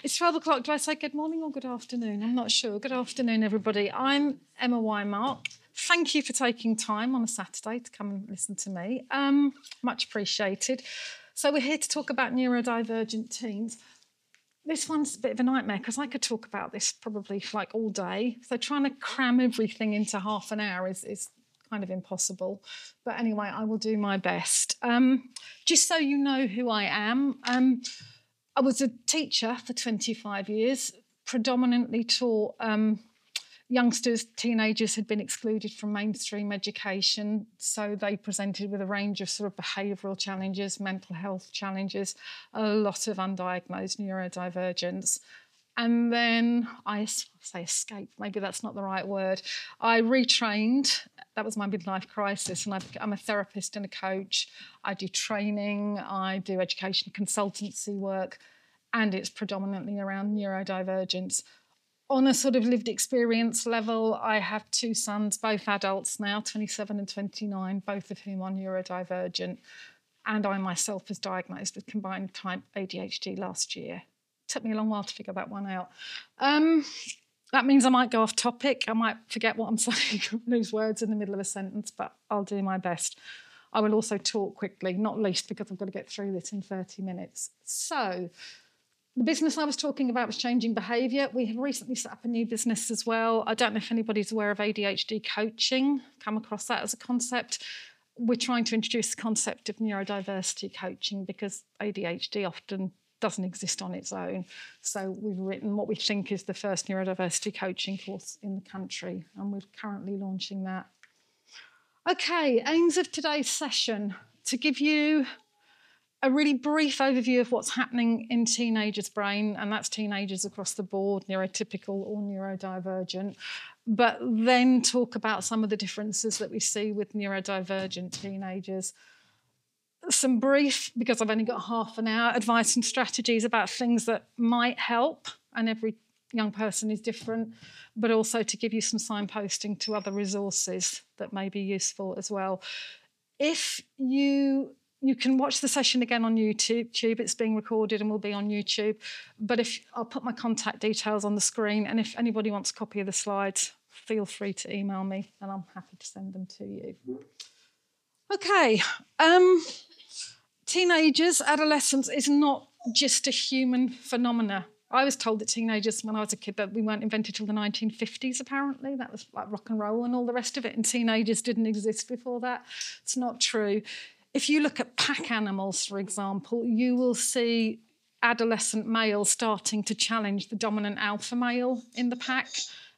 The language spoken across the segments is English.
It's 12 o'clock. Do I say good morning or good afternoon? I'm not sure. Good afternoon, everybody. I'm Emma Wymark. Thank you for taking time on a Saturday to come and listen to me. Much appreciated. So we're here to talk about neurodivergent teens. This one's a bit of a nightmare because I could talk about this probably like all day. So trying to cram everything into half an hour is kind of impossible. But anyway, I will do my best. Just so you know who I am, I was a teacher for 25 years, predominantly taught youngsters, teenagers who'd been excluded from mainstream education. So they presented with a range of sort of behavioural challenges, mental health challenges, a lot of undiagnosed neurodivergence. And then I say escaped, maybe that's not the right word. I retrained. That was my midlife crisis. And I'm a therapist and a coach. I do training. I do education consultancy work. And it's predominantly around neurodivergence. On a sort of lived experience level, I have two sons, both adults now, 27 and 29, both of whom are neurodivergent. And I myself was diagnosed with combined type ADHD last year. Took me a long while to figure that one out. That means I might go off topic. I might forget what I'm saying, lose words in the middle of a sentence, but I'll do my best. I will also talk quickly, not least because I've got to get through this in 30 minutes. So the business I was talking about was Changing Behaviour. We have recently set up a new business as well. I don't know if anybody's aware of ADHD coaching, come across that as a concept. We're trying to introduce the concept of neurodiversity coaching because ADHD often doesn't exist on its own. So we've written what we think is the first neurodiversity coaching course in the country, and we're currently launching that. Okay, aims of today's session, to give you a really brief overview of what's happening in teenagers' brain, and that's teenagers across the board, neurotypical or neurodivergent, but then talk about some of the differences that we see with neurodivergent teenagers. Some brief, because I've only got half an hour, advice and strategies about things that might help, and every young person is different, but also to give you some signposting to other resources that may be useful as well. If you can watch the session again on YouTube. It's being recorded and will be on YouTube. But I'll put my contact details on the screen, and if anybody wants a copy of the slides, feel free to email me, and I'm happy to send them to you. Okay. Teenagers, adolescents is not just a human phenomena. I was told that teenagers, when I was a kid, that we weren't invented till the 1950s, apparently. That was like rock and roll and all the rest of it, and teenagers didn't exist before that. It's not true. If you look at pack animals, for example, you will see adolescent males starting to challenge the dominant alpha male in the pack.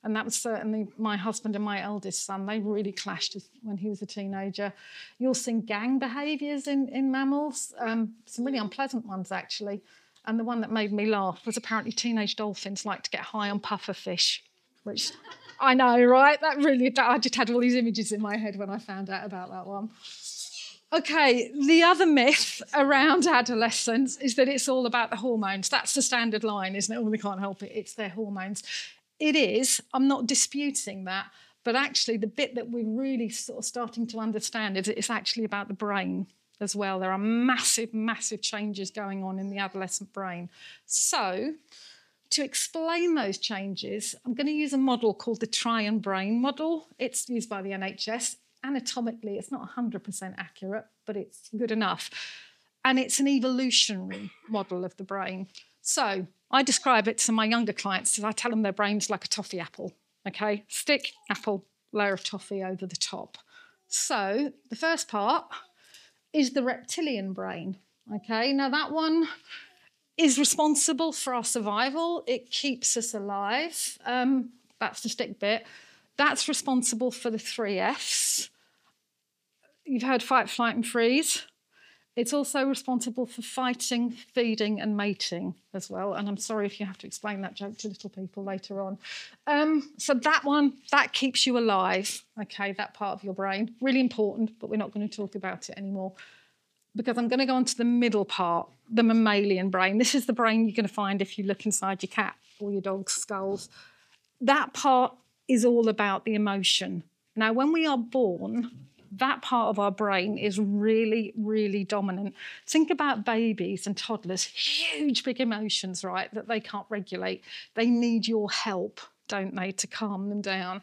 And that was certainly my husband and my eldest son. They really clashed when he was a teenager. You'll see gang behaviours in mammals, some really unpleasant ones, actually. And the one that made me laugh was apparently teenage dolphins like to get high on puffer fish, which I know, right? I just had all these images in my head when I found out about that one. Okay, the other myth around adolescence is that it's all about the hormones. That's the standard line, isn't it? Oh, we can't help it. It's their hormones. It is. I'm not disputing that. But actually, the bit that we're really sort of starting to understand is it's actually about the brain as well. There are massive, massive changes going on in the adolescent brain. So to explain those changes, I'm going to use a model called the Trian Brain model. It's used by the NHS. Anatomically, it's not 100% accurate, but it's good enough. And it's an evolutionary model of the brain. So I describe it to my younger clients as I tell them their brain's like a toffee apple, okay? Stick, apple, layer of toffee over the top. So the first part is the reptilian brain, okay? Now that one is responsible for our survival. It keeps us alive. That's the stick bit. That's responsible for the 3 Fs. You've heard fight, flight and freeze. It's also responsible for fighting, feeding and mating as well. And I'm sorry if you have to explain that joke to little people later on. So that one, that keeps you alive, okay, that part of your brain. Really important, but we're not going to talk about it anymore because I'm going to go on to the middle part, the mammalian brain. This is the brain you're going to find if you look inside your cat or your dog's skulls. That part is all about the emotion. Now, when we are born, that part of our brain is really, really dominant. Think about babies and toddlers, huge, big emotions, right, that they can't regulate. They need your help, don't they, to calm them down,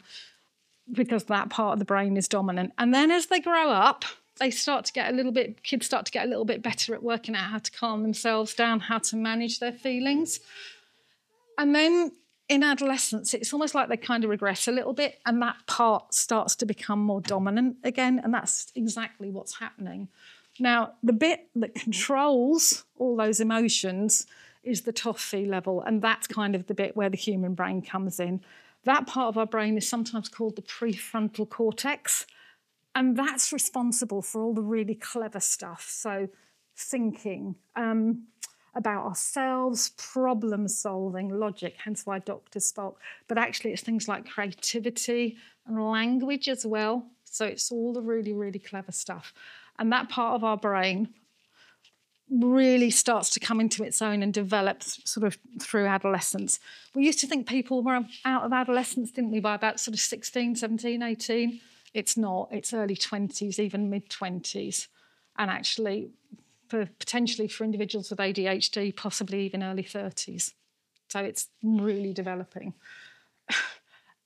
because that part of the brain is dominant. And then as they grow up, kids start to get a little bit better at working out how to calm themselves down, how to manage their feelings. And then in adolescence, it's almost like they kind of regress a little bit, and that part starts to become more dominant again, and that's exactly what's happening. Now, the bit that controls all those emotions is the toffee level, and that's kind of the bit where the human brain comes in. That part of our brain is sometimes called the prefrontal cortex, and that's responsible for all the really clever stuff. So thinking, about ourselves, problem solving, logic, hence why doctors spoke. But actually it's things like creativity and language as well. So it's all the really, really clever stuff. And that part of our brain really starts to come into its own and develop sort of through adolescence. We used to think people were out of adolescence, didn't we, by about sort of 16, 17, 18? It's not. It's early 20s, even mid-20s. And actually, potentially for individuals with ADHD, possibly even early 30s. So it's really developing.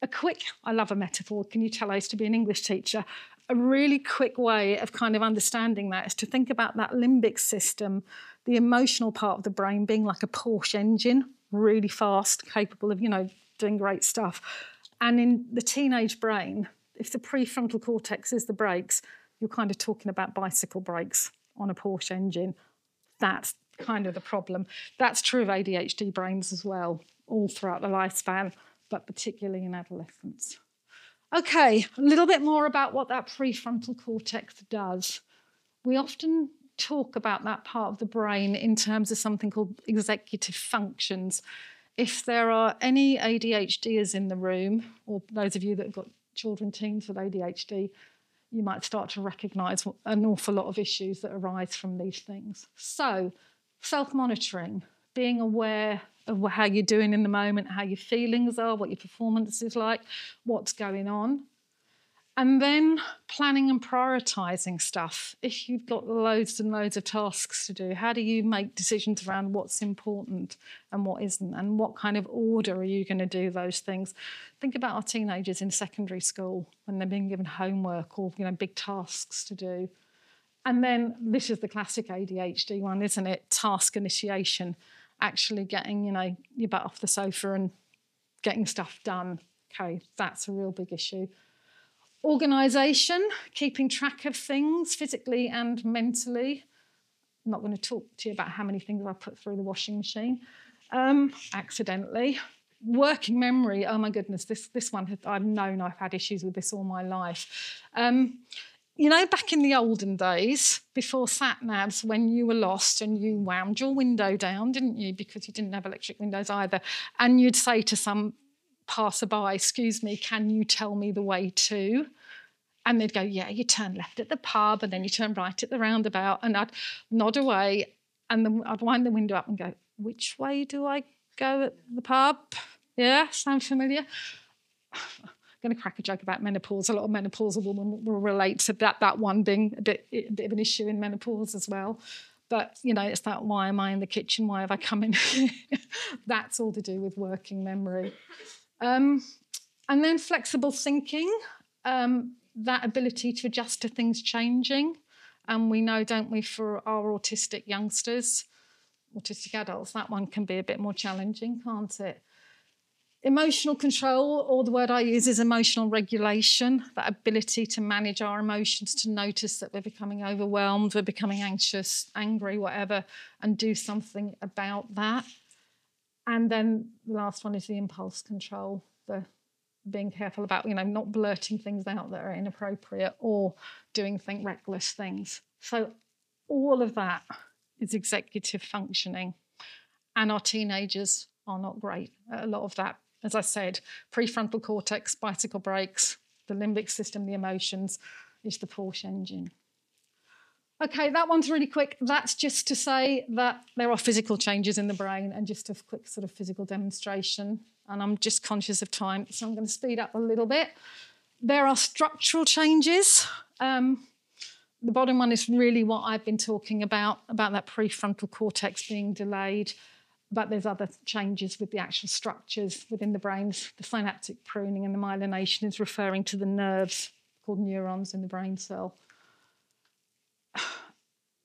I love a metaphor. Can you tell I used to be an English teacher? A really quick way of kind of understanding that is to think about that limbic system, the emotional part of the brain being like a Porsche engine, really fast, capable of, doing great stuff. And in the teenage brain, if the prefrontal cortex is the brakes, you're kind of talking about bicycle brakes on a Porsche engine. That's kind of the problem. That's true of ADHD brains as well, all throughout the lifespan, but particularly in adolescence. Okay, a little bit more about what that prefrontal cortex does. We often talk about that part of the brain in terms of something called executive functions. If there are any ADHDers in the room, or those of you that have got children, teens with ADHD, you might start to recognise an awful lot of issues that arise from these things. So, self-monitoring, being aware of how you're doing in the moment, how your feelings are, what your performance is like, what's going on. And then planning and prioritising stuff. If you've got loads and loads of tasks to do, how do you make decisions around what's important and what isn't, and what kind of order are you going to do those things? Think about our teenagers in secondary school when they're being given homework or big tasks to do. And then this is the classic ADHD one, isn't it? Task initiation, actually getting your butt off the sofa and getting stuff done. Okay, that's a real big issue. Organisation, keeping track of things physically and mentally. I'm not going to talk to you about how many things I put through the washing machine accidentally. Working memory, oh my goodness, this one, I've known I've had issues with this all my life. Back in the olden days, before sat-navs, when you were lost and you wound your window down, didn't you, because you didn't have electric windows either, and you'd say to some passerby, excuse me, can you tell me the way to? And they'd go, yeah, you turn left at the pub and then you turn right at the roundabout. And I'd nod away and then I'd wind the window up and go, which way do I go at the pub? Yeah, sound familiar? I'm going to crack a joke about menopause. A lot of menopausal women will relate to that one being a bit of an issue in menopause as well. But, it's that, why am I in the kitchen? Why have I come in here? That's all to do with working memory. And then flexible thinking, that ability to adjust to things changing. And we know, don't we, for our autistic youngsters, autistic adults, that one can be a bit more challenging, can't it? Emotional control, or the word I use is emotional regulation, that ability to manage our emotions, to notice that we're becoming overwhelmed, we're becoming anxious, angry, whatever, and do something about that. And then the last one is the impulse control, the being careful about, not blurting things out that are inappropriate or doing reckless things. So all of that is executive functioning. And our teenagers are not great at a lot of that. As I said, prefrontal cortex, bicycle brakes, the limbic system, the emotions, is the Porsche engine. Okay, that one's really quick. That's just to say that there are physical changes in the brain, and just a quick sort of physical demonstration. And I'm just conscious of time, so I'm going to speed up a little bit. There are structural changes. The bottom one is really what I've been talking about that prefrontal cortex being delayed, but there's other changes with the actual structures within the brains. The synaptic pruning and the myelination is referring to the nerves called neurons in the brain cell.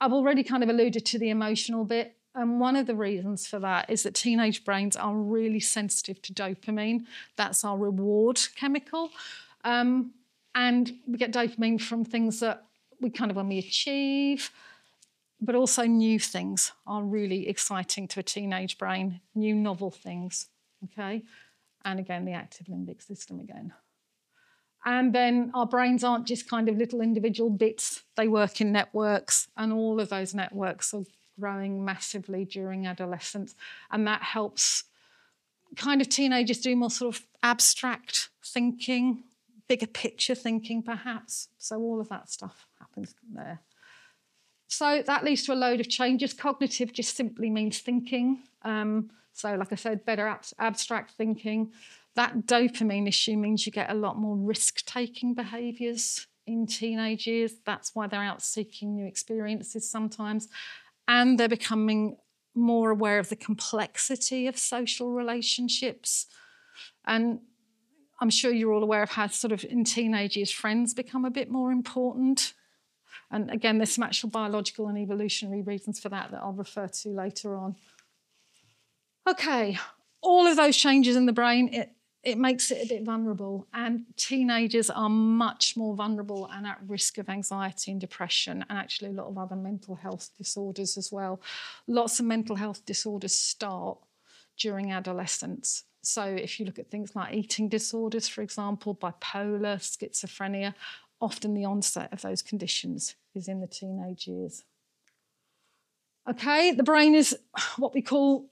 I've already kind of alluded to the emotional bit, and one of the reasons for that is that teenage brains are really sensitive to dopamine. That's our reward chemical. And we get dopamine from things that when we achieve, but also new things are really exciting to a teenage brain, new novel things, okay? And again, the active limbic system again. And then our brains aren't just kind of little individual bits, they work in networks, and all of those networks are growing massively during adolescence. And that helps kind of teenagers do more sort of abstract thinking, bigger picture thinking perhaps. So all of that stuff happens there. So that leads to a load of changes. Cognitive just simply means thinking. So like I said, better abstract thinking. That dopamine issue means you get a lot more risk-taking behaviours in teenage years. That's why they're out seeking new experiences sometimes. And they're becoming more aware of the complexity of social relationships. And I'm sure you're all aware of how sort of in teenage years friends become a bit more important. And again, there's some actual biological and evolutionary reasons for that I'll refer to later on. Okay, all of those changes in the brain, it makes it a bit vulnerable, and teenagers are much more vulnerable and at risk of anxiety and depression, and actually a lot of other mental health disorders as well. Lots of mental health disorders start during adolescence. So if you look at things like eating disorders, for example, bipolar, schizophrenia, often the onset of those conditions is in the teenage years. Okay, the brain is what we talk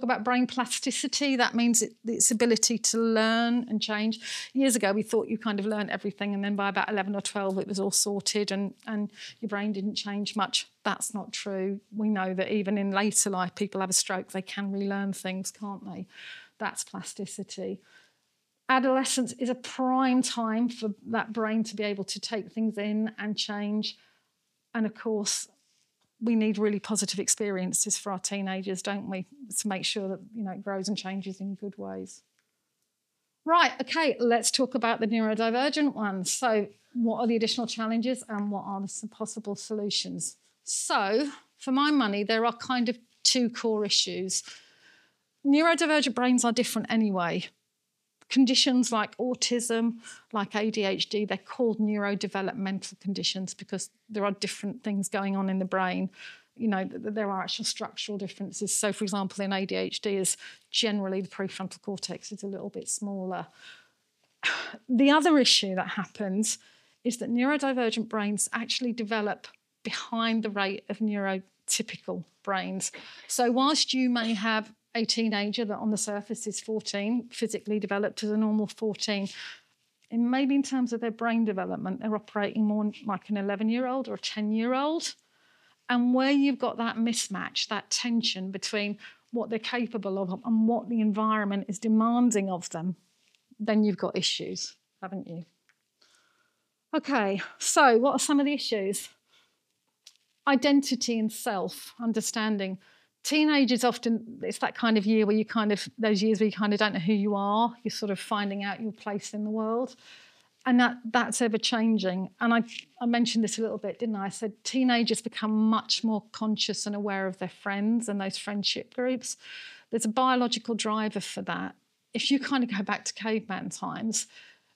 about brain plasticity. That means its ability to learn and change. Years ago, we thought you kind of learned everything, and then by about 11 or 12, it was all sorted and your brain didn't change much. That's not true. We know that even in later life, people have a stroke, they can relearn things, can't they? That's plasticity. Adolescence is a prime time for that brain to be able to take things in and change. And of course, we need really positive experiences for our teenagers, don't we, to make sure that it grows and changes in good ways. Right, okay, let's talk about the neurodivergent ones. So what are the additional challenges and what are the possible solutions? So for my money, there are kind of two core issues. Neurodivergent brains are different anyway. Conditions like autism, like ADHD, they're called neurodevelopmental conditions because there are different things going on in the brain. There are actual structural differences. So, for example, in ADHD, is generally the prefrontal cortex is a little bit smaller. The other issue that happens is that neurodivergent brains actually develop behind the rate of neurotypical brains. So whilst you may have a teenager that on the surface is 14, physically developed as a normal 14, and maybe in terms of their brain development, they're operating more like an 11-year-old or a 10-year-old. And where you've got that mismatch, that tension between what they're capable of and what the environment is demanding of them, then you've got issues, haven't you? Okay, so what are some of the issues? Identity and self-understanding. Teenagers often, it's that kind of year where those years where you kind of don't know who you are. You're sort of finding out your place in the world. And that's ever changing. And I mentioned this a little bit, didn't I? I said teenagers become much more conscious and aware of their friends and those friendship groups. There's a biological driver for that. If you kind of go back to caveman times,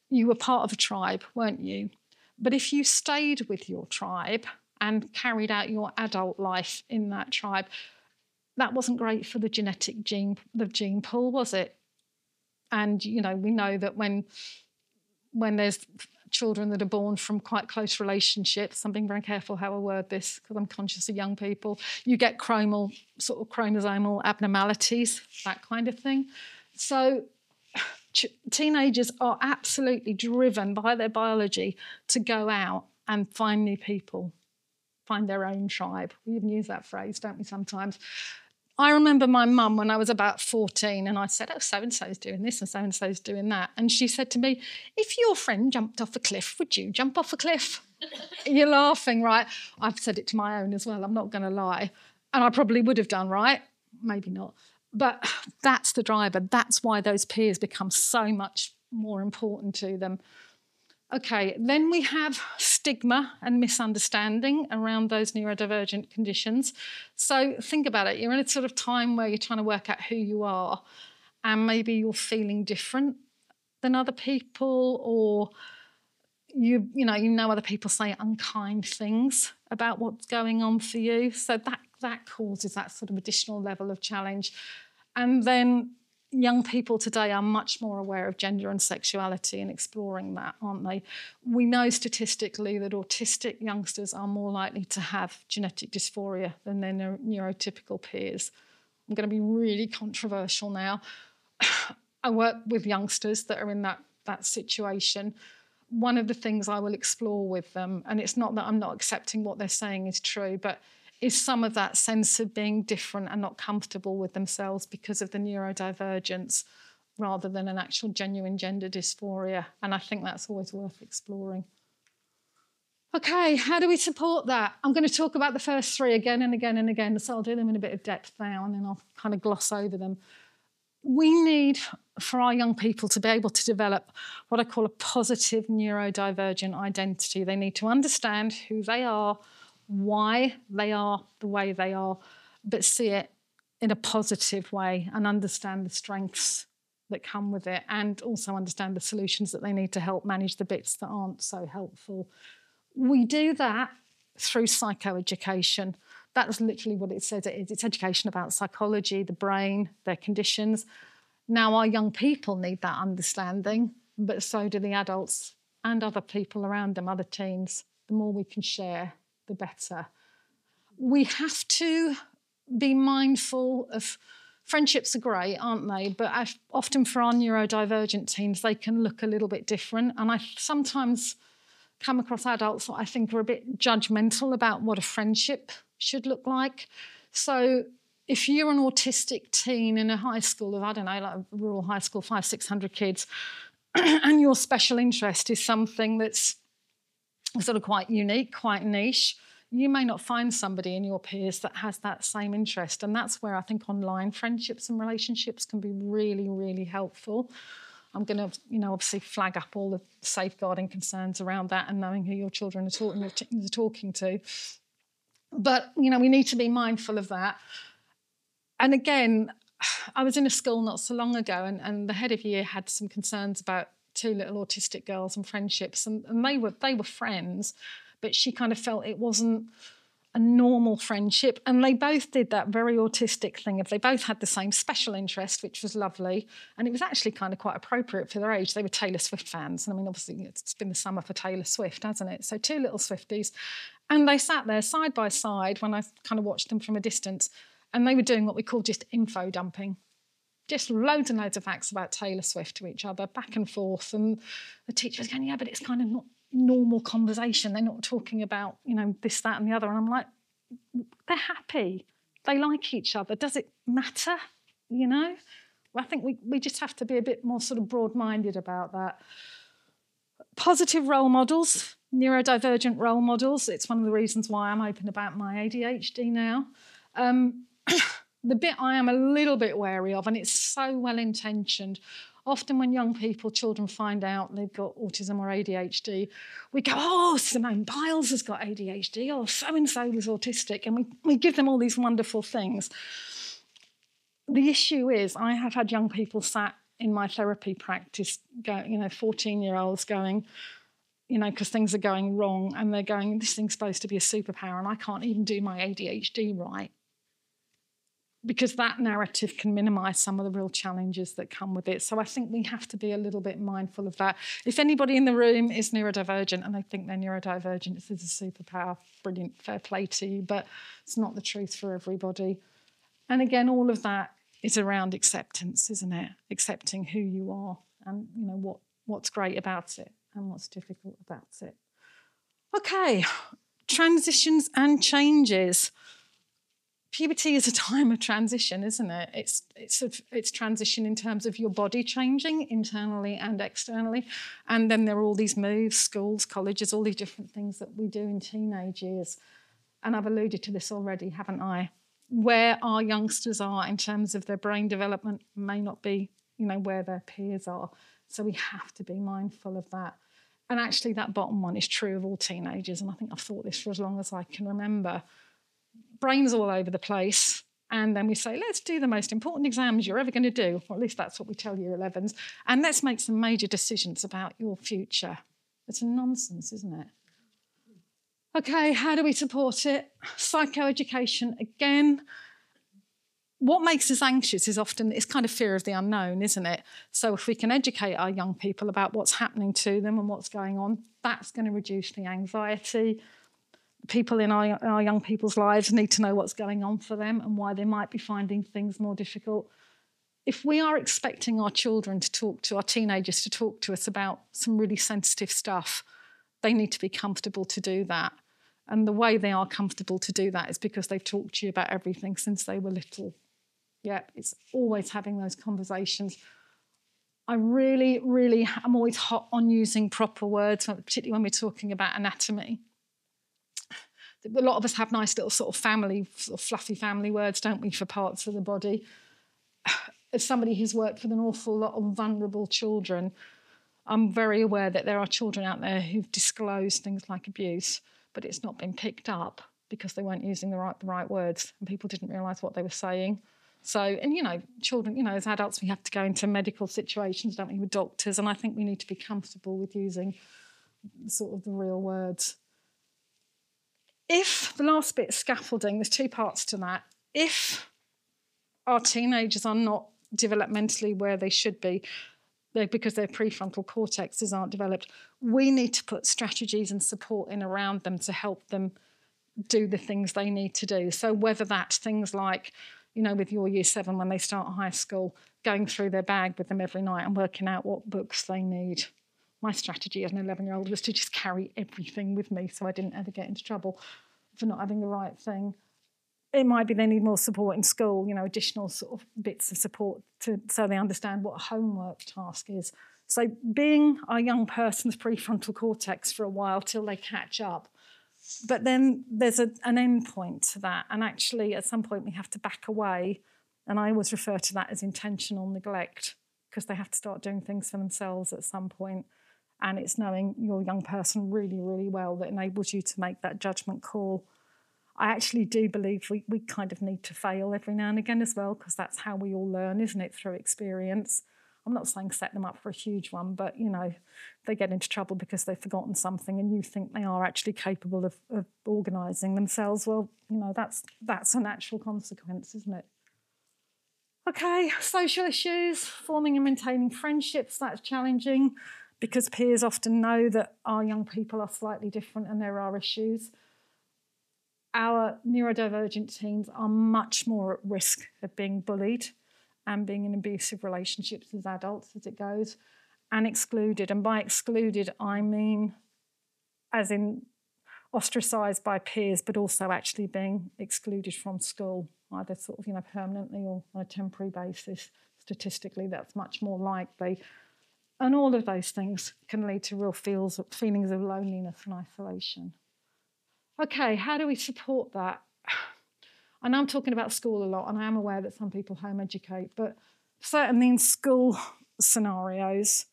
you were part of a tribe, weren't you? But if you stayed with your tribe and carried out your adult life in that tribe, that wasn't great for the gene pool, was it? And, we know that when there's children that are born from quite close relationships, I'm being very careful how I word this because I'm conscious of young people, you get chromosomal abnormalities, that kind of thing. So teenagers are absolutely driven by their biology to go out and find new people, find their own tribe. We even use that phrase, don't we, sometimes? I remember my mum when I was about 14 and I said, oh, so-and-so's doing this and so-and-so's doing that. And she said to me, if your friend jumped off a cliff, would you jump off a cliff? You're laughing, right? I've said it to my own as well, I'm not going to lie. And I probably would have done, right? Maybe not. But that's the driver. That's why those peers become so much more important to them. Okay, then we have stigma and misunderstanding around those neurodivergent conditions. So think about it. You're in a sort of time where you're trying to work out who you are, and maybe you're feeling different than other people, or you know other people say unkind things about what's going on for you. So that causes that sort of additional level of challenge. And then young people today are much more aware of gender and sexuality and exploring that, aren't they? We know statistically that autistic youngsters are more likely to have genetic dysphoria than their neurotypical peers. I'm going to be really controversial now. I work with youngsters that are in that situation. One of the things I will explore with them, and it's not that I'm not accepting what they're saying is true, but is some of that sense of being different and not comfortable with themselves because of the neurodivergence rather than an actual genuine gender dysphoria. And I think that's always worth exploring. Okay, how do we support that? I'm going to talk about the first three again and again and again, so I'll do them in a bit of depth now and then I'll kind of gloss over them. We need for our young people to be able to develop what I call a positive neurodivergent identity. They need to understand who they are, why they are the way they are, but see it in a positive way and understand the strengths that come with it, and also understand the solutions that they need to help manage the bits that aren't so helpful. We do that through psychoeducation. That's literally what it says it is. It's education about psychology, the brain, their conditions. Now, our young people need that understanding, but so do the adults and other people around them, other teens. The more we can share, the better. We have to be mindful of friendships are great, aren't they? But often for our neurodivergent teens, they can look a little bit different. And I sometimes come across adults that I think are a bit judgmental about what a friendship should look like. So if you're an autistic teen in a high school of, I don't know, like a rural high school, 500-600 kids, and your special interest is something that's sort of quite unique, quite niche, you may not find somebody in your peers that has that same interest. And that's where I think online friendships and relationships can be really, really helpful. I'm going to, obviously flag up all the safeguarding concerns around that and knowing who your children are talking to. But, we need to be mindful of that. And again, I was in a school not so long ago and the head of year had some concerns about two little autistic girls and friendships, and they were friends, but she kind of felt it wasn't a normal friendship. And they both did that very autistic thing of they both had the same special interest, which was lovely, and it was actually kind of quite appropriate for their age. They were Taylor Swift fans, and I mean, obviously it's been the summer for Taylor Swift, hasn't it? So two little Swifties, and they sat there side by side when I kind of watched them from a distance, and they were doing what we call just info dumping. Just loads and loads of facts about Taylor Swift to each other, back and forth. And the teacher was going, yeah, but it's kind of not normal conversation. They're not talking about, this, that and the other. And I'm like, they're happy. They like each other. Does it matter? I think we just have to be a bit more sort of broad-minded about that. Positive role models, neurodivergent role models. It's one of the reasons why I'm open about my ADHD now. The bit I am a little bit wary of, and it's so well-intentioned, often when young people, children find out they've got autism or ADHD, we go, oh, Simone Biles has got ADHD, or so-and-so was autistic, and we give them all these wonderful things. The issue is I have had young people sat in my therapy practice, 14-year-olds going, because things are going wrong, and they're going, this thing's supposed to be a superpower, and I can't even do my ADHD right. Because that narrative can minimise some of the real challenges that come with it. So I think we have to be a little bit mindful of that. If anybody in the room is neurodivergent and they think they're neurodivergent, this is a superpower, brilliant, fair play to you, but it's not the truth for everybody. And again, all of that is around acceptance, isn't it? Accepting who you are and what's great about it and what's difficult about it. Okay, transitions and changes. puberty is a time of transition, isn't it? It's transition in terms of your body changing internally and externally. And then there are all these moves, schools, colleges, all these different things that we do in teenage years. And I've alluded to this already, haven't I? Where our youngsters are in terms of their brain development may not be, where their peers are. So we have to be mindful of that. And actually that bottom one is true of all teenagers. And I think I've thought this for as long as I can remember. Brains all over the place, and then we say, let's do the most important exams you're ever going to do, or at least that's what we tell year 11s, and let's make some major decisions about your future. It's a nonsense, isn't it? Okay, how do we support it? Psychoeducation, again. What makes us anxious is often, it's kind of fear of the unknown, isn't it? So if we can educate our young people about what's happening to them and what's going on, that's going to reduce the anxiety. People in our young people's lives need to know what's going on for them and why they might be finding things more difficult. If we are expecting our children to talk to, our teenagers to talk to us about some really sensitive stuff, they need to be comfortable to do that. And the way they are comfortable to do that is because they've talked to you about everything since they were little. Yeah, it's always having those conversations. I'm always hot on using proper words, particularly when we're talking about anatomy. A lot of us have nice little sort of fluffy family words, don't we, for parts of the body. As somebody who's worked with an awful lot of vulnerable children, I'm very aware that there are children out there who've disclosed things like abuse, but it's not been picked up because they weren't using the right words and people didn't realise what they were saying. So, and, children, as adults, we have to go into medical situations, don't we, with doctors, and I think we need to be comfortable with using sort of the real words. If the last bit, scaffolding, there's two parts to that. If our teenagers are not developmentally where they should be, because their prefrontal cortexes aren't developed, we need to put strategies and support in around them to help them do the things they need to do. So whether that's things like, with your year 7 when they start high school, going through their bag with them every night and working out what books they need. My strategy as an 11-year-old was to just carry everything with me so I didn't ever get into trouble for not having the right thing. It might be they need more support in school, additional sort of bits of support so they understand what a homework task is. So being our young person's prefrontal cortex for a while till they catch up. But then there's an end point to that. And actually, at some point, we have to back away. And I always refer to that as intentional neglect because they have to start doing things for themselves at some point. And it's knowing your young person really, really well that enables you to make that judgment call. I actually do believe we kind of need to fail every now and again as well because that's how we all learn, isn't it, through experience. I'm not saying set them up for a huge one, but, they get into trouble because they've forgotten something and you think they are actually capable of organising themselves. Well, that's a natural consequence, isn't it? Okay, social issues, forming and maintaining friendships, that's challenging because peers often know that our young people are slightly different and there are issues. Our neurodivergent teens are much more at risk of being bullied and being in abusive relationships as adults as it goes, and excluded. And by excluded, I mean as in ostracised by peers, but also actually being excluded from school, either sort of, permanently or on a temporary basis. Statistically, that's much more likely. And all of those things can lead to real feelings of loneliness and isolation. Okay, how do we support that? I know I'm talking about school a lot, and I am aware that some people home educate, but certainly in school scenarios,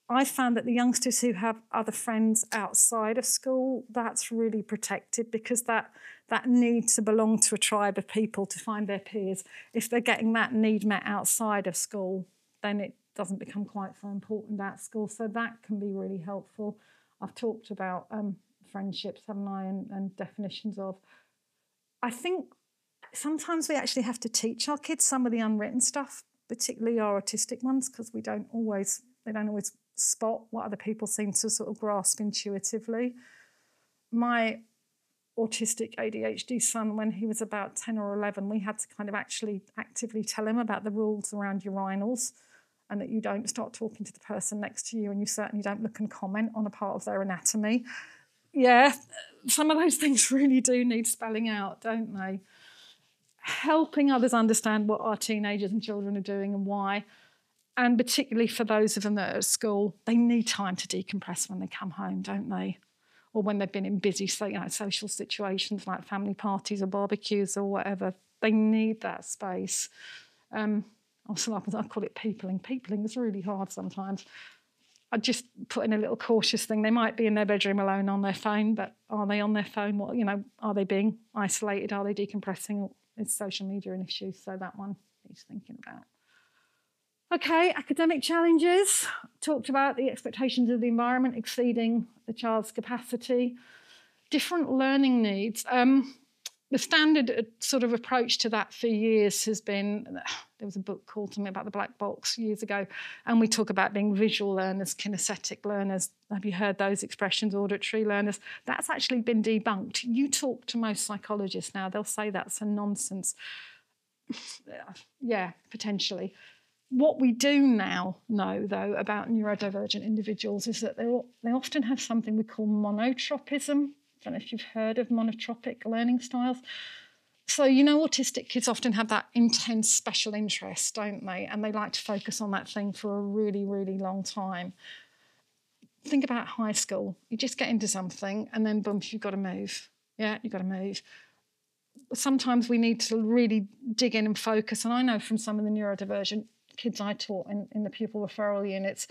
I found that the youngsters who have other friends outside of school, that's really protected because that need to belong to a tribe of people to find their peers, if they're getting that need met outside of school, then it doesn't become quite so important at school. So that can be really helpful. I've talked about friendships, haven't I, and definitions of. I think sometimes we actually have to teach our kids some of the unwritten stuff, particularly our autistic ones, because they don't always spot what other people seem to sort of grasp intuitively. My autistic ADHD son, when he was about 10 or 11, we had to kind of actually actively tell him about the rules around urinals and that you don't start talking to the person next to you and you certainly don't look and comment on a part of their anatomy. Yeah, some of those things really do need spelling out, don't they? helping others understand what our teenagers and children are doing and why. And particularly for those of them that are at school, they need time to decompress when they come home, don't they? Or when they've been in busy social situations like family parties or barbecues or whatever. They need that space. Also, I call it peopling. Peopling is really hard sometimes. I just put in a little cautious thing. They might be in their bedroom alone on their phone, but are they on their phone? What, are they being isolated? Are they decompressing? Or is social media an issue? So that one needs thinking about. Okay, academic challenges. Talked about the expectations of the environment exceeding the child's capacity. Different learning needs. The standard sort of approach to that for years has been, there was a book called something about the black box years ago, and we talk about being visual learners, kinesthetic learners. Have you heard those expressions, auditory learners? That's actually been debunked. You talk to most psychologists now, they'll say that's a nonsense. Yeah, potentially. What we do now know, though, about neurodivergent individuals is that they often have something we call monotropism. I don't know if you've heard of monotropic learning styles. So, autistic kids often have that intense special interest, don't they? And they like to focus on that thing for a really, really long time. Think about high school. You just get into something and then, boom, you've got to move. Yeah, you've got to move. Sometimes we need to really dig in and focus. And I know from some of the neurodivergent kids I taught in the pupil referral units,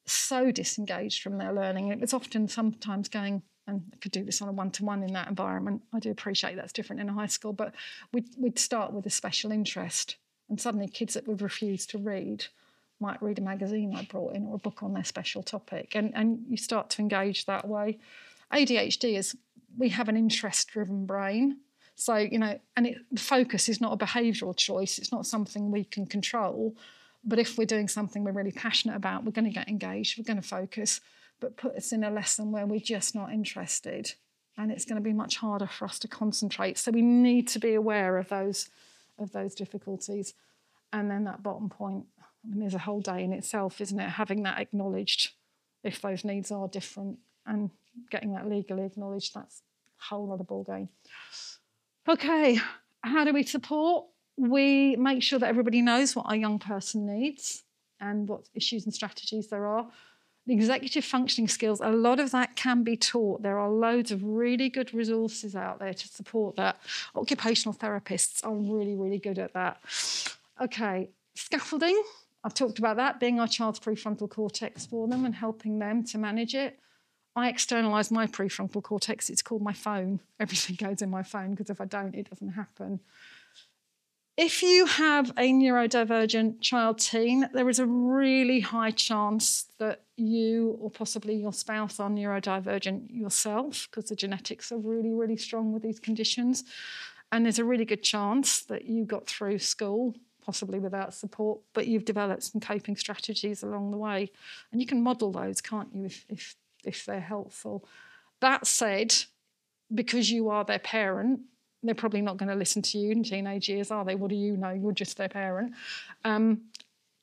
so disengaged from their learning. It was often sometimes going, and I could do this on a one-to-one in that environment. I do appreciate that's different in a high school, but we'd start with a special interest, and suddenly kids that would refuse to read might read a magazine I brought in or a book on their special topic, and you start to engage that way. ADHD is, we have an interest-driven brain, so, the focus is not a behavioural choice. It's not something we can control, but if we're doing something we're really passionate about, we're going to get engaged, we're going to focus. But put us in a lesson where we're just not interested, and it's going to be much harder for us to concentrate. So we need to be aware of those difficulties. And then that bottom point, there's a whole day in itself, isn't it? Having that acknowledged, if those needs are different, and getting that legally acknowledged, that's a whole other ballgame. Okay, how do we support? We make sure that everybody knows what our young person needs and what issues and strategies there are. The executive functioning skills, a lot of that can be taught. There are loads of really good resources out there to support that. Occupational therapists are really, really good at that. Okay, scaffolding. I've talked about that, being our child's prefrontal cortex for them and helping them to manage it. I externalise my prefrontal cortex. It's called my phone. Everything goes in my phone, because if I don't, it doesn't happen. If you have a neurodivergent child teen, there is a really high chance that you or possibly your spouse are neurodivergent yourself, because the genetics are really, really strong with these conditions. And there's a really good chance that you got through school, possibly without support, but you've developed some coping strategies along the way. And you can model those, can't you, if they're helpful. That said, because you are their parent, they're probably not going to listen to you in teenage years, are they? What do you know? You're just their parent. And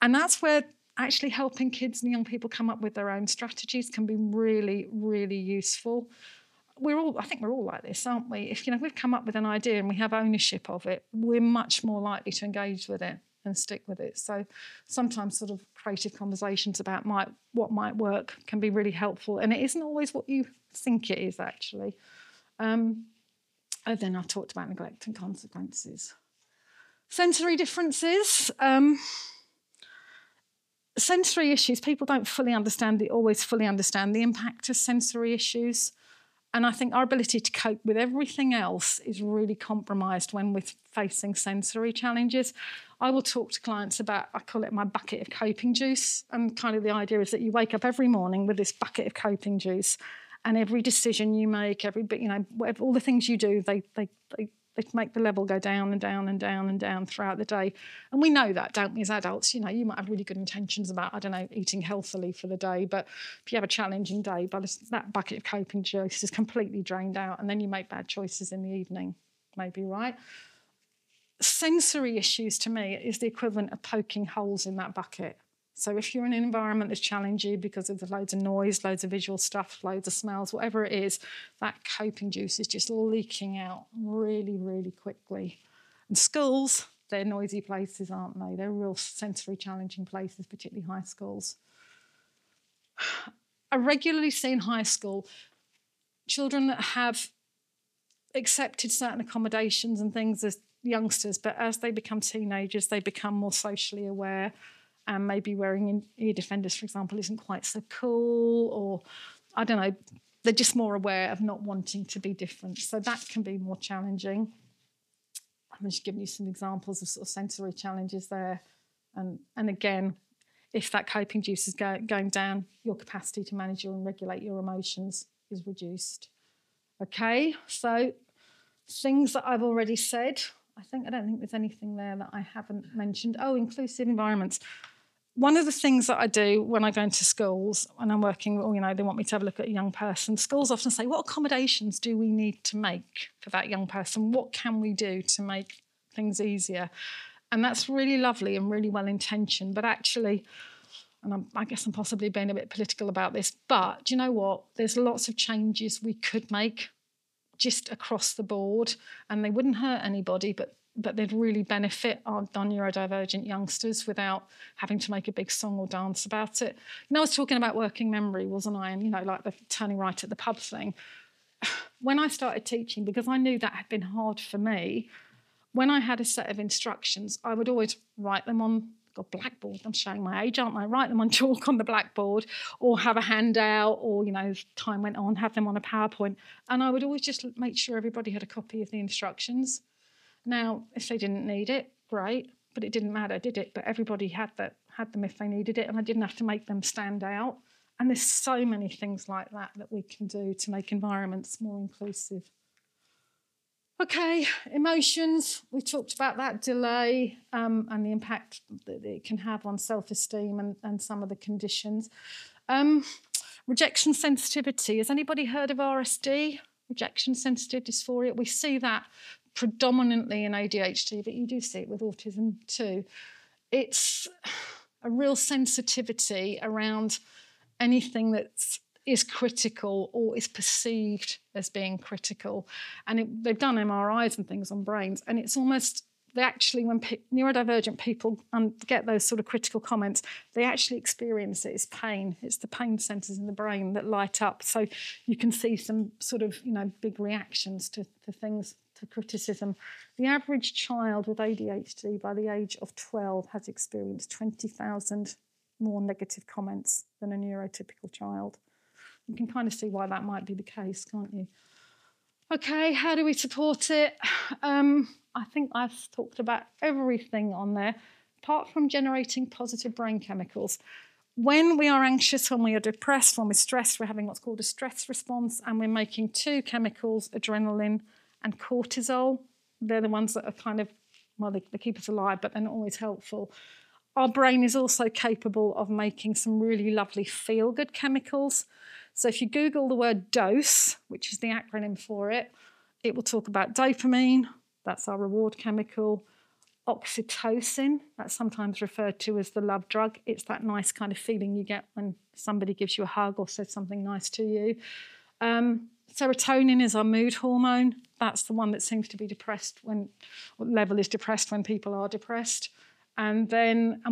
that's where actually helping kids and young people come up with their own strategies can be really, really useful. I think we're all like this, aren't we? If we've come up with an idea and we have ownership of it, we're much more likely to engage with it and stick with it. So sometimes sort of creative conversations about what might work can be really helpful. And it isn't always what you think it is, actually. And then I talked about neglect and consequences. Sensory differences. Sensory issues, people don't always fully understand the impact of sensory issues. And I think our ability to cope with everything else is really compromised when we're facing sensory challenges. I will talk to clients about, I call it my bucket of coping juice. And kind of the idea is that you wake up every morning with this bucket of coping juice, and every decision you make, whatever, all the things you do, they make the level go down and down and down and down throughout the day. And we know that, don't we, as adults? You might have really good intentions about, eating healthily for the day, but if you have a challenging day, that bucket of coping juice is completely drained out, and then you make bad choices in the evening, maybe, right? Sensory issues, to me, is the equivalent of poking holes in that bucket. So if you're in an environment that's challenging you because of loads of noise, loads of visual stuff, loads of smells, whatever it is, that coping juice is just leaking out really, really quickly. And schools, they're noisy places, aren't they? They're real sensory challenging places, particularly high schools. I regularly see in high school children that have accepted certain accommodations and things as youngsters, but as they become teenagers, they become more socially aware, and maybe wearing ear defenders, for example, isn't quite so cool, or I don't know, they're just more aware of not wanting to be different. So that can be more challenging. I'm just giving you some examples of sort of sensory challenges there. And again, if that coping juice is going down, your capacity to manage and regulate your emotions is reduced. Okay, so things that I've already said. I don't think there's anything there that I haven't mentioned. Oh, inclusive environments. One of the things that I do when I go into schools, when I'm working, or, they want me to have a look at a young person, schools often say, what accommodations do we need to make for that young person? What can we do to make things easier? And that's really lovely and really well-intentioned, but actually, and I guess I'm possibly being a bit political about this, but do you know what? There's lots of changes we could make just across the board, and they wouldn't hurt anybody, but they'd really benefit our neurodivergent youngsters without having to make a big song or dance about it. I was talking about working memory, wasn't I? And, like the turning right at the pub thing. When I started teaching, because I knew that had been hard for me, when I had a set of instructions, I would always write them on blackboard. I'm showing my age, aren't I? Write them on chalk on the blackboard, or have a handout, or, as time went on, have them on a PowerPoint. And I would always just make sure everybody had a copy of the instructions. Now, if they didn't need it, great, but it didn't matter, did it? But everybody had them if they needed it, and I didn't have to make them stand out. And there's so many things like that we can do to make environments more inclusive. Okay, emotions, we talked about that delay and the impact that it can have on self-esteem and some of the conditions. Rejection sensitivity, has anybody heard of RSD? Rejection sensitive dysphoria. We see that predominantly in ADHD, but you do see it with autism too. It's a real sensitivity around anything that's is critical or is perceived as being critical. And they've done MRIs and things on brains, and it's almost, they actually, when neurodivergent people get those sort of critical comments, they actually experience it as pain. It's the pain centres in the brain that light up. So you can see some sort of, big reactions to things, to criticism. The average child with ADHD by the age of 12 has experienced 20,000 more negative comments than a neurotypical child. You can kind of see why that might be the case, can't you? Okay, how do we support it? I think I've talked about everything on there, apart from generating positive brain chemicals. When we are anxious, when we are depressed, when we're stressed, we're having what's called a stress response, and we're making two chemicals, adrenaline and cortisol. They're the ones that are kind of, well, they keep us alive, but they're not always helpful. Our brain is also capable of making some really lovely feel-good chemicals. So if you Google the word DOSE, which is the acronym for it, it will talk about dopamine, that's our reward chemical, oxytocin, that's sometimes referred to as the love drug. It's that nice kind of feeling you get when somebody gives you a hug or says something nice to you. Serotonin is our mood hormone. That's the one that seems to be depressed when people are depressed. And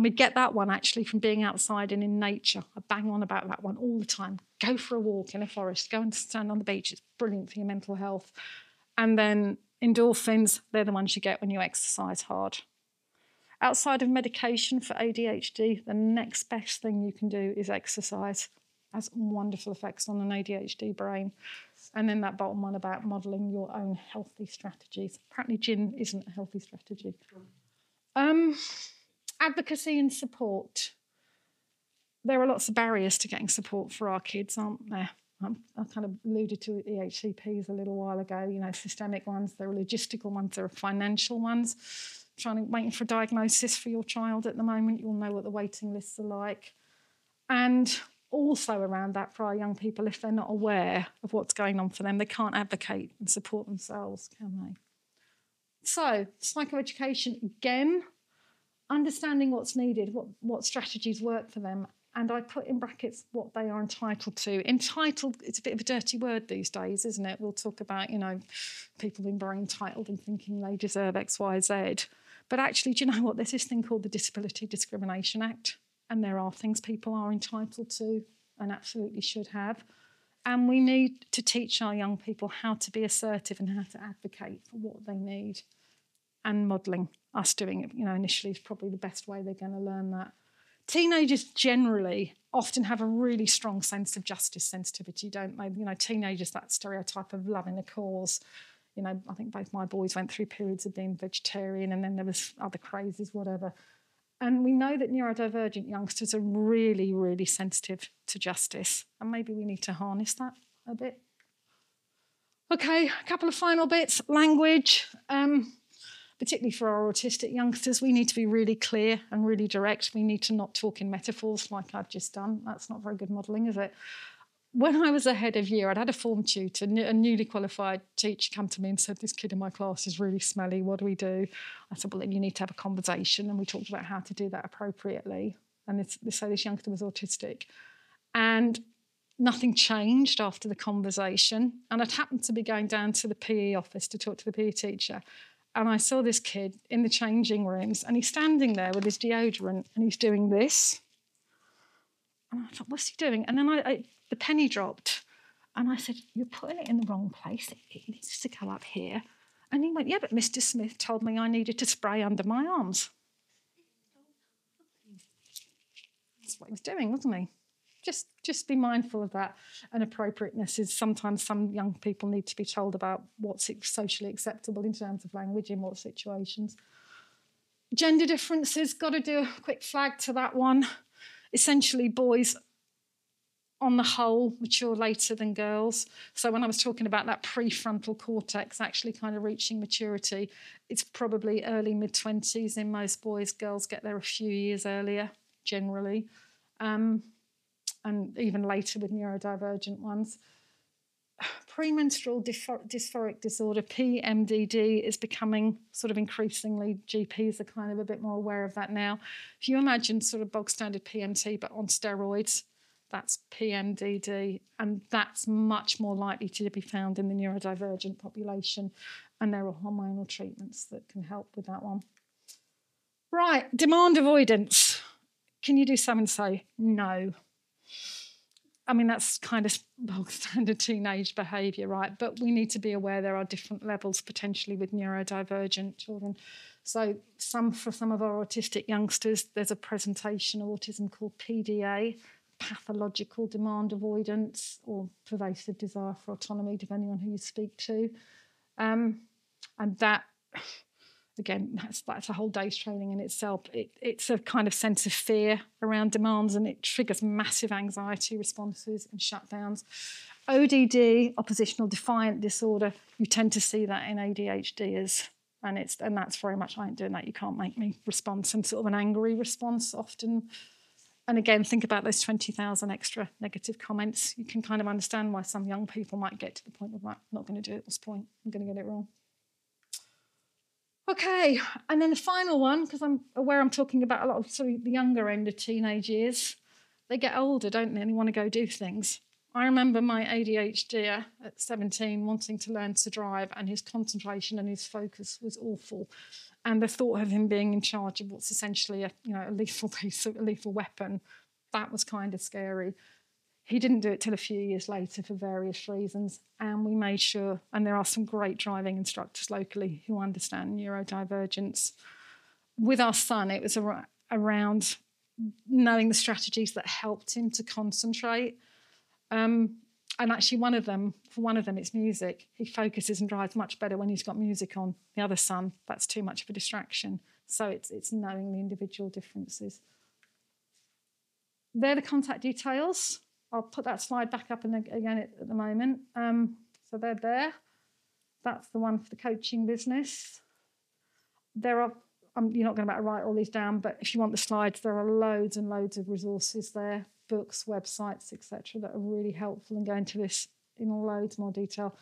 we get that one actually from being outside and in nature. I bang on about that one all the time. Go for a walk in a forest, go and stand on the beach. It's brilliant for your mental health. And then endorphins, they're the ones you get when you exercise hard. Outside of medication for ADHD, the next best thing you can do is exercise. It has wonderful effects on an ADHD brain. And then that bottom one about modelling your own healthy strategies. Apparently gin isn't a healthy strategy. Advocacy and support. There are lots of barriers to getting support for our kids, aren't there? I kind of alluded to EHCPs a little while ago, systemic ones, there are logistical ones, there are financial ones. Waiting for a diagnosis for your child at the moment, you'll know what the waiting lists are like. And also around that for our young people, if they're not aware of what's going on for them, they can't advocate and support themselves, can they? So, psychoeducation, again, understanding what's needed, what strategies work for them, And I put in brackets what they are entitled to. Entitled, it's a bit of a dirty word these days, isn't it? We'll talk about, people being very entitled and thinking they deserve X, Y, Z. But actually, do you know what? There's this thing called the Disability Discrimination Act, and there are things people are entitled to and absolutely should have. And we need to teach our young people how to be assertive and how to advocate for what they need. And modelling us doing it, initially is probably the best way they're going to learn that. Teenagers generally often have a really strong sense of justice sensitivity, don't they? Teenagers, that stereotype of loving a cause. I think both my boys went through periods of being vegetarian, and then there was other crazes, whatever. And we know that neurodivergent youngsters are really, really sensitive to justice, and maybe we need to harness that a bit. Okay, a couple of final bits. Language. Particularly for our autistic youngsters, we need to be really clear and really direct. We need to not talk in metaphors like I've just done. That's not very good modelling, is it? When I was a head of year, I'd had a form tutor, a newly qualified teacher come to me and said, this kid in my class is really smelly, what do we do? I said, well, then you need to have a conversation, and we talked about how to do that appropriately. And so this youngster was autistic. And nothing changed after the conversation. And I'd happened to be going down to the PE office to talk to the PE teacher. And I saw this kid in the changing rooms, and he's standing there with his deodorant, and he's doing this. And I thought, what's he doing? And then the penny dropped. And I said, you're putting it in the wrong place. It needs to go up here. And he went, yeah, but Mr. Smith told me I needed to spray under my arms. That's what he was doing, wasn't he? Just be mindful of that. And appropriateness is sometimes some young people need to be told about what's socially acceptable in terms of language in what situations. Gender differences, got to do a quick flag to that one. Essentially, boys, on the whole, mature later than girls. So when I was talking about that prefrontal cortex actually kind of reaching maturity, it's probably early, mid-20s in most boys. Girls get there a few years earlier, generally. And even later with neurodivergent ones. Premenstrual dysphoric disorder, PMDD, is becoming sort of increasingly, GPs are kind of a bit more aware of that now. If you imagine sort of bog standard PMT but on steroids, that's PMDD, and that's much more likely to be found in the neurodivergent population, and there are hormonal treatments that can help with that one. Right, demand avoidance. Can you do so and so? No. I mean, that's kind of bog standard teenage behaviour, right? But we need to be aware there are different levels potentially with neurodivergent children. So for some of our autistic youngsters, there's a presentation of autism called PDA, pathological demand avoidance, or pervasive desire for autonomy, depending on who you speak to. And that, again, that's a whole day's training in itself. It's a kind of sense of fear around demands, and it triggers massive anxiety responses and shutdowns. ODD, oppositional defiant disorder, you tend to see that in ADHDers, and that's very much, I ain't doing that, you can't make me respond, some sort of an angry response often. And again, think about those 20,000 extra negative comments. You can kind of understand why some young people might get to the point of, like, I'm not going to do it at this point, I'm going to get it wrong. Okay, and then the final one, because I'm aware I'm talking about a lot of sort of the younger end of teenage years. They get older, don't they, and they want to go do things. I remember my ADHD at 17 wanting to learn to drive, and his concentration and his focus was awful. And the thought of him being in charge of what's essentially a lethal weapon, that was kind of scary. He didn't do it till a few years later for various reasons, and we made sure, and there are some great driving instructors locally who understand neurodivergence. With our son, it was around knowing the strategies that helped him to concentrate. And actually for one of them, it's music. He focuses and drives much better when he's got music on. The other son, that's too much of a distraction. So it's knowing the individual differences. They're the contact details. I'll put that slide back up again at the moment. So they're there. That's the one for the coaching business. You're not going to be able to write all these down, but if you want the slides, there are loads and loads of resources there, books, websites, etc., that are really helpful in going to this in loads more detail.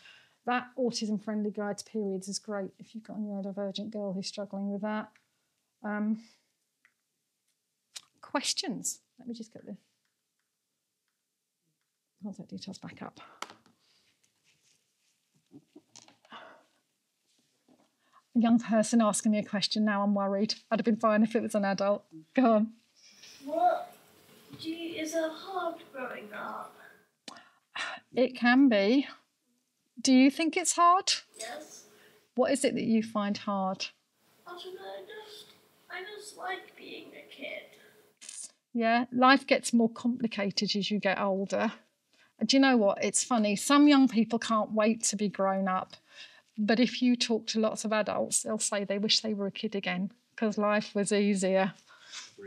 That autism-friendly guide to periods is great if you've got a neurodivergent girl who's struggling with that. Questions? Let me just get this. contact details back up. A young person asking me a question, now I'm worried. I'd have been fine if it was an adult. Go on. Is it hard growing up? It can be. Do you think it's hard? Yes. What is it that you find hard? I don't know, I just like being a kid. Yeah, life gets more complicated as you get older. Do you know what? It's funny. Some young people can't wait to be grown up. But if you talk to lots of adults, they'll say they wish they were a kid again because life was easier.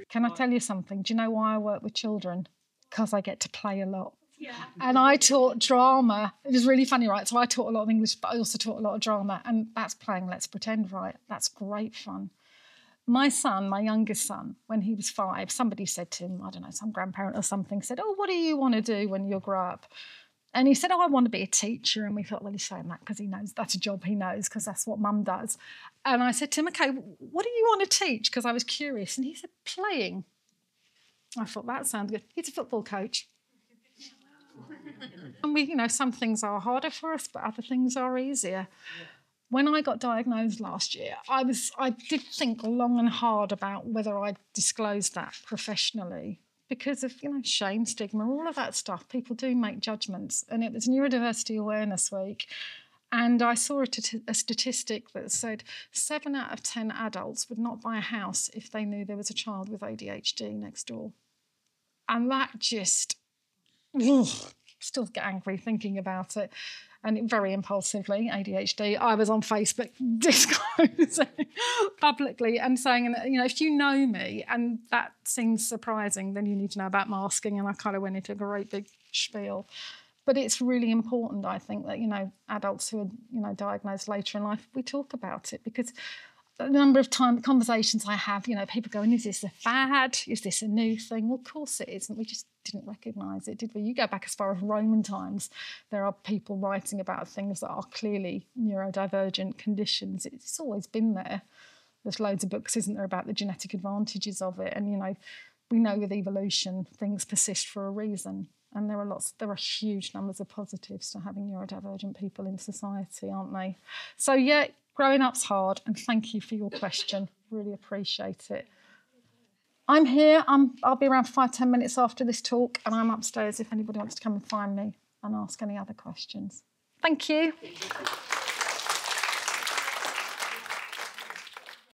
Can I tell you something? Do you know why I work with children? Because I get to play a lot. Yeah. And I taught drama. It was really funny, right? So I taught a lot of English, but I also taught a lot of drama. And that's playing Let's Pretend, right? That's great fun. My son, my youngest son, when he was 5, somebody said to him, I don't know, some grandparent or something, said, oh, what do you want to do when you grow up? And he said, oh, I want to be a teacher. And we thought, well, he's saying that because he knows that's a job he knows because that's what mum does. And I said to him, OK, what do you want to teach? Because I was curious. And he said, playing. I thought, that sounds good. He's a football coach. And we, some things are harder for us, but other things are easier. When I got diagnosed last year, I did think long and hard about whether I'd disclose that professionally because of, shame, stigma, all of that stuff. People do make judgments. And it was Neurodiversity Awareness Week. And I saw a statistic that said 7 out of 10 adults would not buy a house if they knew there was a child with ADHD next door. And that just, still get angry thinking about it. And very impulsively, ADHD, I was on Facebook disclosing publicly and saying, if you know me and that seems surprising, then you need to know about masking. And I kind of went into a great big spiel. But it's really important, I think, that, adults who are, diagnosed later in life, we talk about it because the number of conversations I have, people going, is this a fad? Is this a new thing? Well, of course it isn't. We just didn't recognise it, did we? You go back as far as Roman times, there are people writing about things that are clearly neurodivergent conditions. It's always been there. There's loads of books, isn't there, about the genetic advantages of it. And, we know with evolution, things persist for a reason. And there are huge numbers of positives to having neurodivergent people in society, aren't they? So, yeah, growing up's hard, and thank you for your question. Really appreciate it. I'm here. I'll be around for 5-10 minutes after this talk, and I'm upstairs if anybody wants to come and find me and ask any other questions. Thank you.